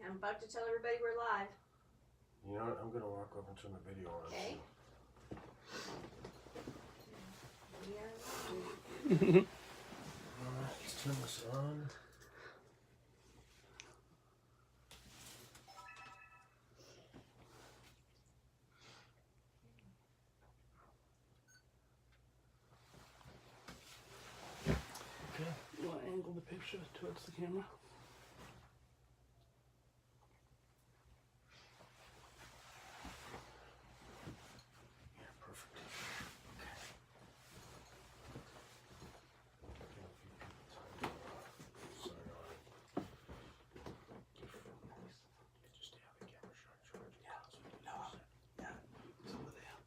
I'm about to tell everybody we're live. You know what? I'm gonna walk over and turn the video on. Okay. We are live. Alright, let's turn this on. Okay. You want to angle the picture towards the camera? Yeah, perfect. Just have the camera shot charge. Yeah, it's over there.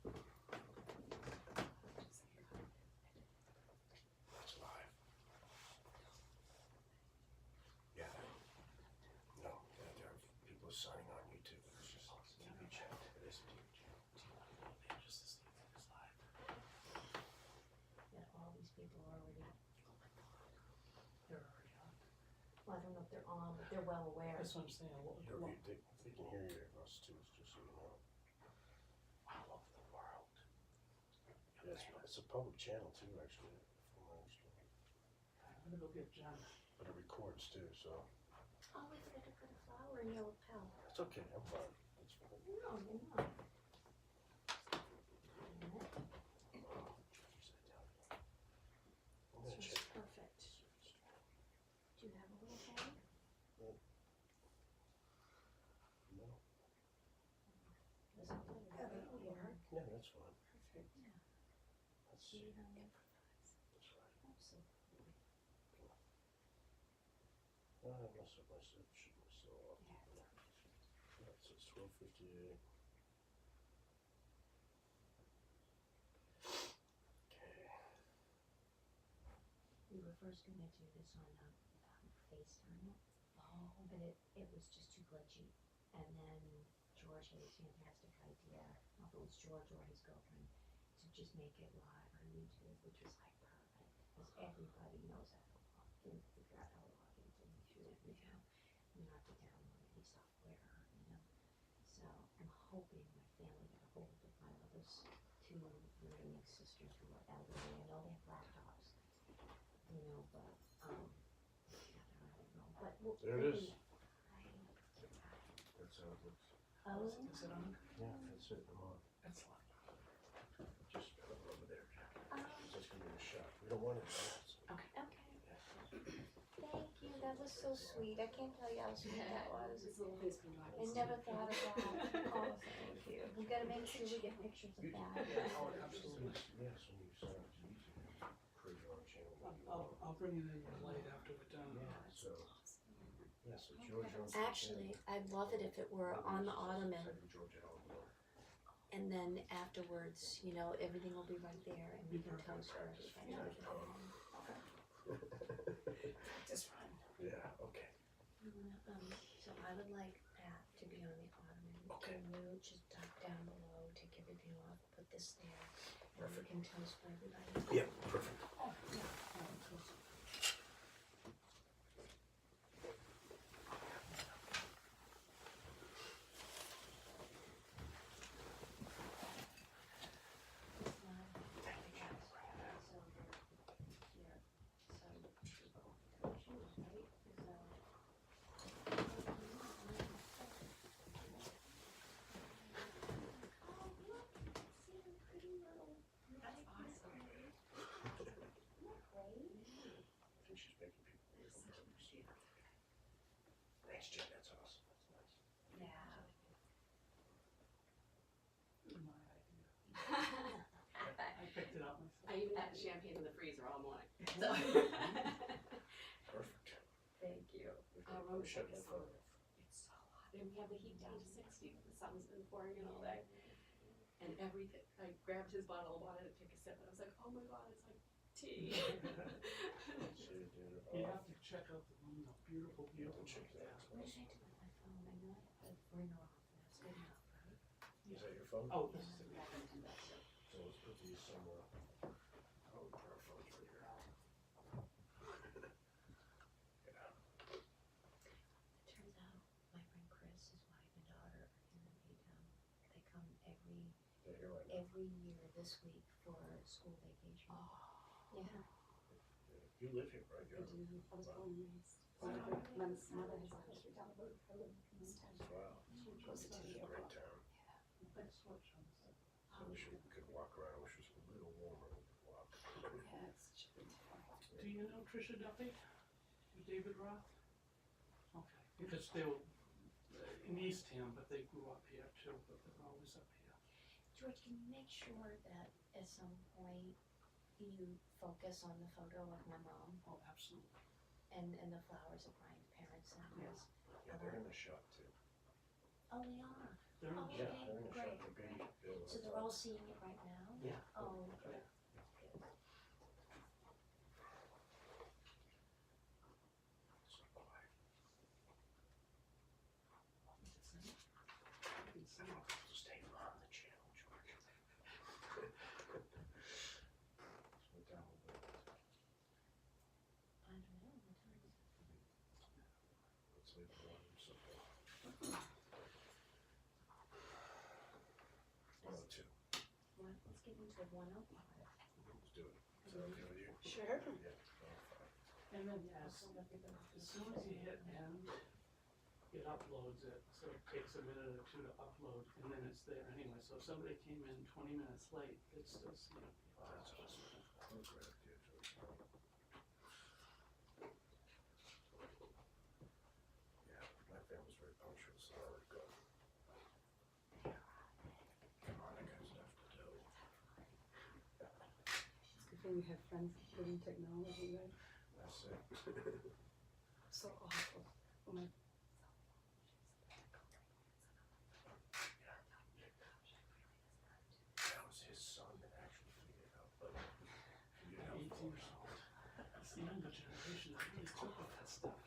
That's live. Yeah. No, there are people signing on YouTube. It's just TV chat. It is TV chat. Just this thing is live. Yeah, all these people are already. They're already on. Well, I don't know if they're on, but they're well aware. That's what I'm saying. They can hear you, us too, just so you know. All over the world. Yeah, it's a public channel too, actually, from my understanding. I'm gonna go get Jen. But it records too, so. Oh, I forgot to put a flower in your lapel. It's okay, I'm fine. It's fine. No, you're not. I'm gonna This check. is perfect. Do you have a little bag? No. Does it look good? Yeah, that's fine. Perfect. Yeah. Let's See see. it on there? That's right. Absolutely. I must have myself, shoot myself off. Yeah, so it's 12:58. Okay. We were first gonna do this on FaceTime. Oh. But it was just too glitchy. And then George had a fantastic idea, I don't know if it was George or his girlfriend, to just make it live on YouTube, which was like perfect. Because everybody knows how to log in, figure out how to log into YouTube, you know. You don't have to download any software, you know. So I'm hoping my family got a hold of my other's two remaining sisters who are elderly. I know they have laptops, you know, but I don't know. But There it is. Hi. That's how it looks. Oh. Is it on? Yeah, that's it. I'm on. Excellent. Just put it over there, Jack. Oh. That's gonna be a shot. We don't want it. Okay. Thank you. That was so sweet. I can't tell you how sweet that was. I never thought of that. Oh, thank you. We gotta make sure we get pictures of that. Oh, absolutely. Yes, when you sign up to YouTube, create your own channel. I'll bring it in your plate after we're done. Yeah, so. Yeah, so George owns the Actually, I'd love it if it were on the ottoman, Type in George Allen. and then afterwards, you know, everything will be right there, and we can toast for everybody. Practice run. Yeah, okay. So I would like that to be on the ottoman. Okay. Can you just duck down below, take everything off, put this there, and we Perfect. can toast for everybody. Yeah, perfect. Oh, yeah. Oh, toast. I think she's making people wait on numbers. Thanks, Jen. That's awesome. That's nice. Yeah. My idea. I picked it up myself. I even had champagne in the freezer all morning. So. Perfect. Thank you. Our We're room's shutting like the phone a off. It's so hot. And we have the heat down to 60. The sun's been pouring in all day. And everything, I grabbed his bottle of water to take a sip, and I was like, oh my god, it's like tea. So you did it You off. have to check out the room, the beautiful, You have beautiful. to check that. What did I do with my phone? I know I had the ringer off. That's good enough, right? Is that your phone? Oh, this is it. So let's put these somewhere. Oh, we put our phones right here. Yeah. It turns out my friend every year this week for school vacation. Yeah. You live here, right? I do, I was born and raised. My mother has actually retired. I live in Provincetown. Wow. Closer to the It's a great airport. town. I wish we could walk around. I wish it was a little warmer. We could walk. Yeah, it's such a good town. Do you know Tricia Duffy? David Roth? Okay, because they were in Eastham, but they grew up here too, but they're always up here. George, can you make sure that at some point you focus on the photo of my mom Oh, absolutely. and the flowers that Brian's parents sent us? Yeah, they're in the shot too. Oh, they are? They're in Oh, the Yeah, shop. they're in the great, shot. They're baby Bill. So they're all seeing it right now? Yeah. Oh, good. Yeah. So quiet. Just take them on the channel, George. Slow down a little bit. I don't know, what time is it? Let's leave it alone. Simple. 102. Well, let's get into 105. Let's do it. Is that okay with you? Sure. Yeah. 105. And then as soon as you hit end, it uploads it, so it takes a minute or two to upload, and then it's there anyway. So if somebody came in 20 minutes late, it's still seen. Oh, that's awesome. What a great idea, George. Yeah, my family's very punctual, so that would go. Come on, I got stuff to do. It's a good thing we have friends good in technology, right? That's it. So awful. Oh my. That was his son that actually figured it out, but figured it out 18 for years us. old. It's the younger generation that really took with that stuff.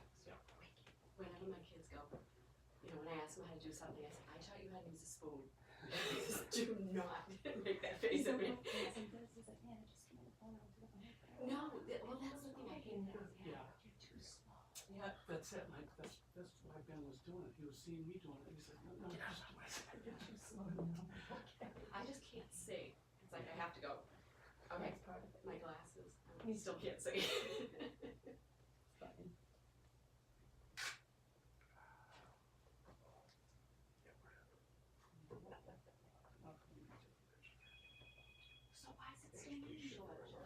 Whenever my kids go, you know, when I ask them how to do something, I say, I taught you how to use a spoon. Do not make that face at me. No, well, that's the thing I hate now. Yeah. You're too small. Yeah, that's it, Mike. That's why Ben was doing it. He was seeing me doing it. He said, no, just do it. I just can't see. It's like I have to go. Okay, That's part of it. my glasses. I still can't see. So why is it staying in Georgia?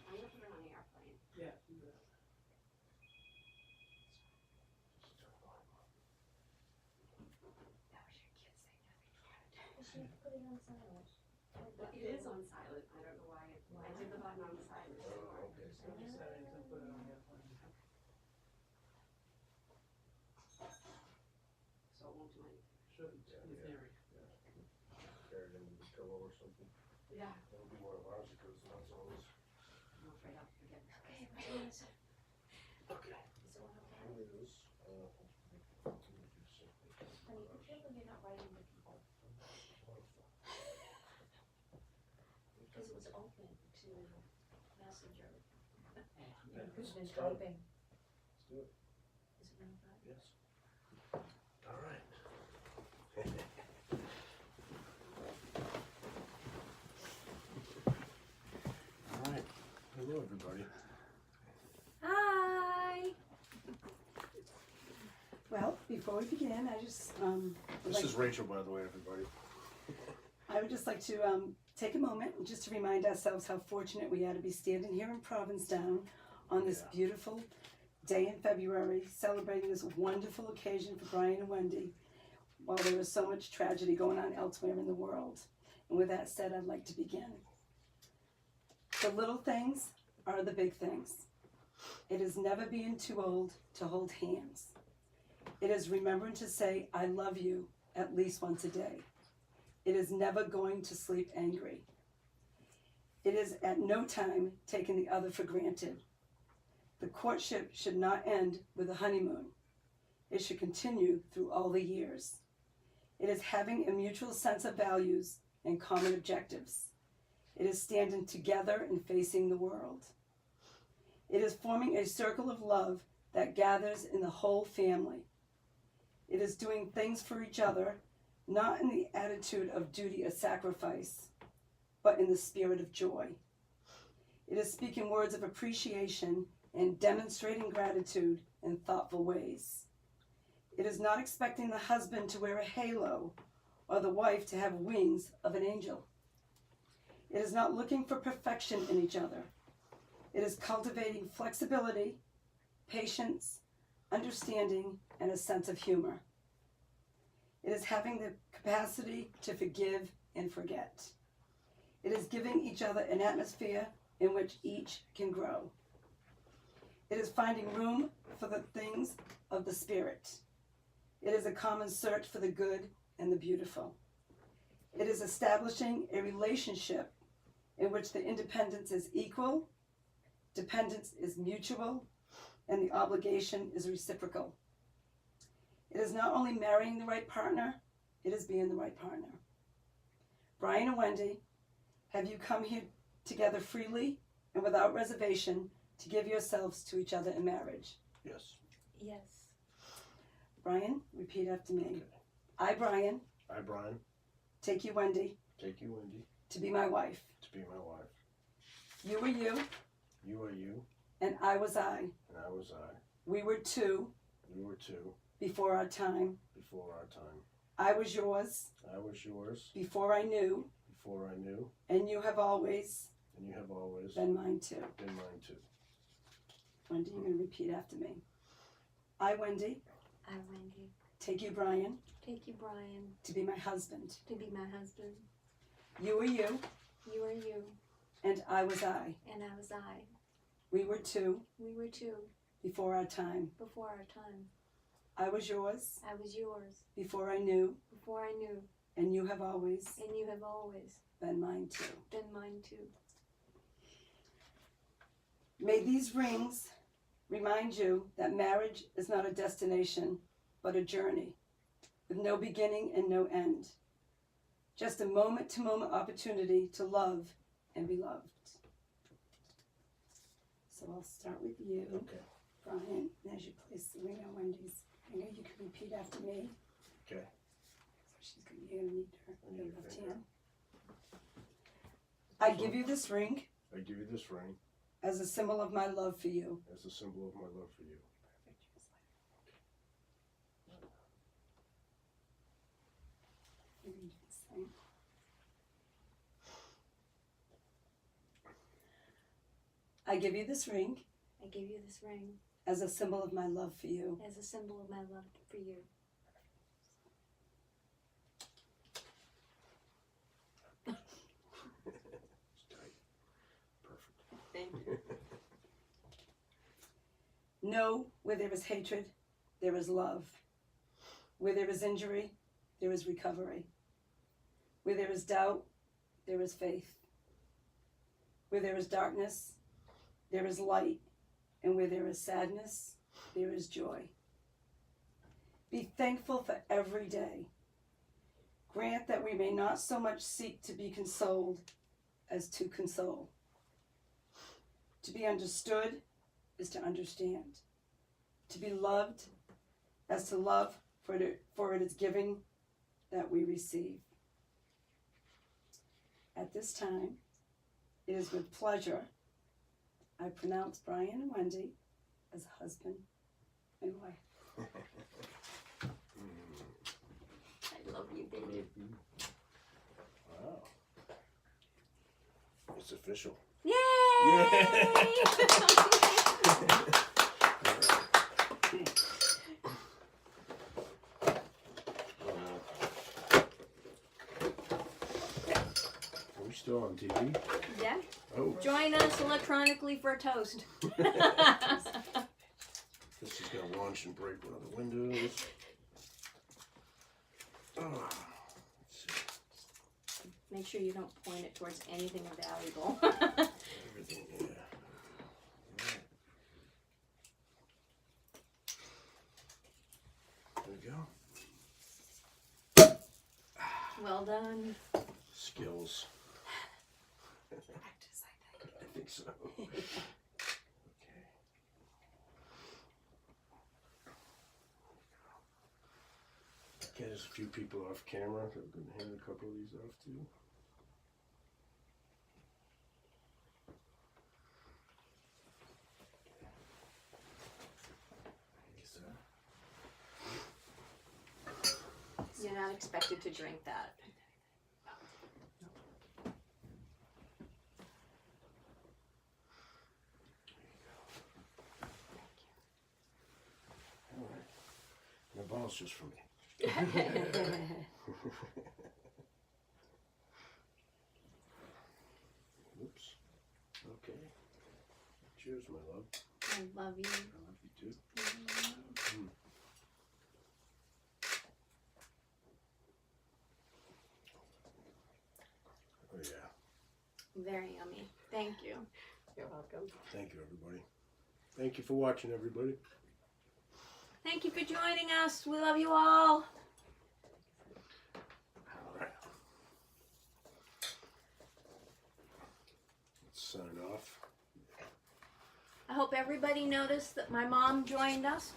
I'm gonna put it on the airplane. Yeah, do that. That was your kid saying nothing. You should put it on silent. It is on silent. I don't know why. I did the button on the silent. Oh, okay. Just go to settings and put it on the airplane. So it won't do anything. Shouldn't, in theory. Carry it into the pillow or something. Yeah. That'll be more logical, because that's always. I'm afraid I'll forget. Okay, what time is it? Okay. Is it 105? It is, Honey, be careful you're not writing to people. Because it was open to Messenger. It's been open. Let's do it. Is it 105? Yes. All right. All right. Hello, everybody. Hi. Well, before we begin, I just This is Rachel, by the way, everybody. I would just like to take a moment just to remind ourselves how fortunate we are to be standing here in Provincetown on this Yeah. beautiful day in February, celebrating this wonderful occasion for Brian and Wendy, while there is so much tragedy going on elsewhere in the world. And with that said, I'd like to begin. The little things are the big things. It is never being too old to hold hands. It is remembering to say, I love you, at least once a day. It is never going to sleep angry. It is at no time taking the other for granted. The courtship should not end with a honeymoon. It should continue through all the years. It is having a mutual sense of values and common objectives. It is standing together and facing the world. It is forming a circle of love that gathers in the whole family. It is doing things for each other, not in the attitude of duty or sacrifice, but in the spirit of joy. It is speaking words of appreciation and demonstrating gratitude in thoughtful ways. It is not expecting the husband to wear a halo or the wife to have wings of an angel. It is not looking for perfection in each other. It is cultivating flexibility, patience, understanding, and a sense of humor. It is having the capacity to forgive and forget. It is giving each other an atmosphere in which each can grow. It is finding room for the things of the Spirit. It is a common search for the good and the beautiful. It is establishing a relationship in which the independence is equal, dependence is mutual, and the obligation is reciprocal. It is not only marrying the right partner, it is being the right partner. Brian and Wendy, have you come here together freely and without reservation to give yourselves to each other in marriage? Yes. Yes. Brian, repeat after me. Okay. I, Brian, I, Brian, take you, Wendy, take you, Wendy, to be my wife. to be my wife. You were you, You are you, and I was I. and I was I. We were two We were two before our time. before our time. I was yours I was yours before I knew, before I knew, and you have always and you have always been mine too. been mine too. Wendy, you're going to repeat after me. I, Wendy, I, Wendy, take you, Brian, take you, Brian, to be my husband. to be my husband. You were you, You are you, and I was I. and I was I. We were two We were two before our time. before our time. I was yours I was yours before I knew, before I knew, and you have always and you have always been mine too. been mine too. May these rings remind you that marriage is not a destination, but a journey with no beginning and no end. Just a moment-to-moment opportunity to love and be loved. So I'll start with you, Okay. Brian, and as you place the ring on Wendy's finger, you can repeat after me. Okay. So you're going to need I her need a left finger. hand. I give you this ring I give you this ring as a symbol of my love for you. as a symbol of my love for you. You can do the same. I give you this ring I give you this ring as a symbol of my love for you. as a symbol of my love for you. It's tight. Perfect. Thank you. Know where there is hatred, there is love. Where there is injury, there is recovery. Where there is doubt, there is faith. Where there is darkness, there is light. And where there is sadness, there is joy. Be thankful for every day. Grant that we may not so much seek to be consoled as to console. To be understood is to understand. To be loved as to love, for it is giving that we receive. At this time, it is with pleasure I pronounce Brian and Wendy as husband and wife. I love you, baby. Wow. It's official. Yay! Are we still on TV? Yeah. Oh, Join us electronically for a toast. this is gonna launch and break one of the windows. Oh, let's see. Make sure you don't point it towards anything valuable. Everything, yeah. Alright. There we go. Well done. Skills. Practice, I think. I think so. Okay. Okay, there's a few people off camera, so I'm going to hand a couple of these off to you. You're not expected to drink that. All right. The ball's just for me. Oops. Okay. Cheers, my love. I love you. I love you too. Mm. Oh yeah. Very yummy. Thank you. You're welcome. Thank you, everybody. Thank you for watching, everybody. Thank you for joining us. We love you all. All right. Let's sign off. I hope everybody noticed that my mom joined us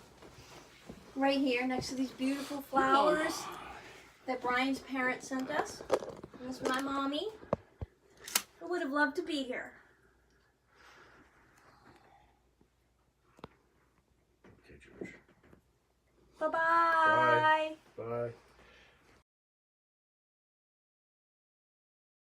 right here next to these beautiful flowers that Brian's parents sent us. This is my mommy. I would have loved to be here. Okay, George. Bye-bye.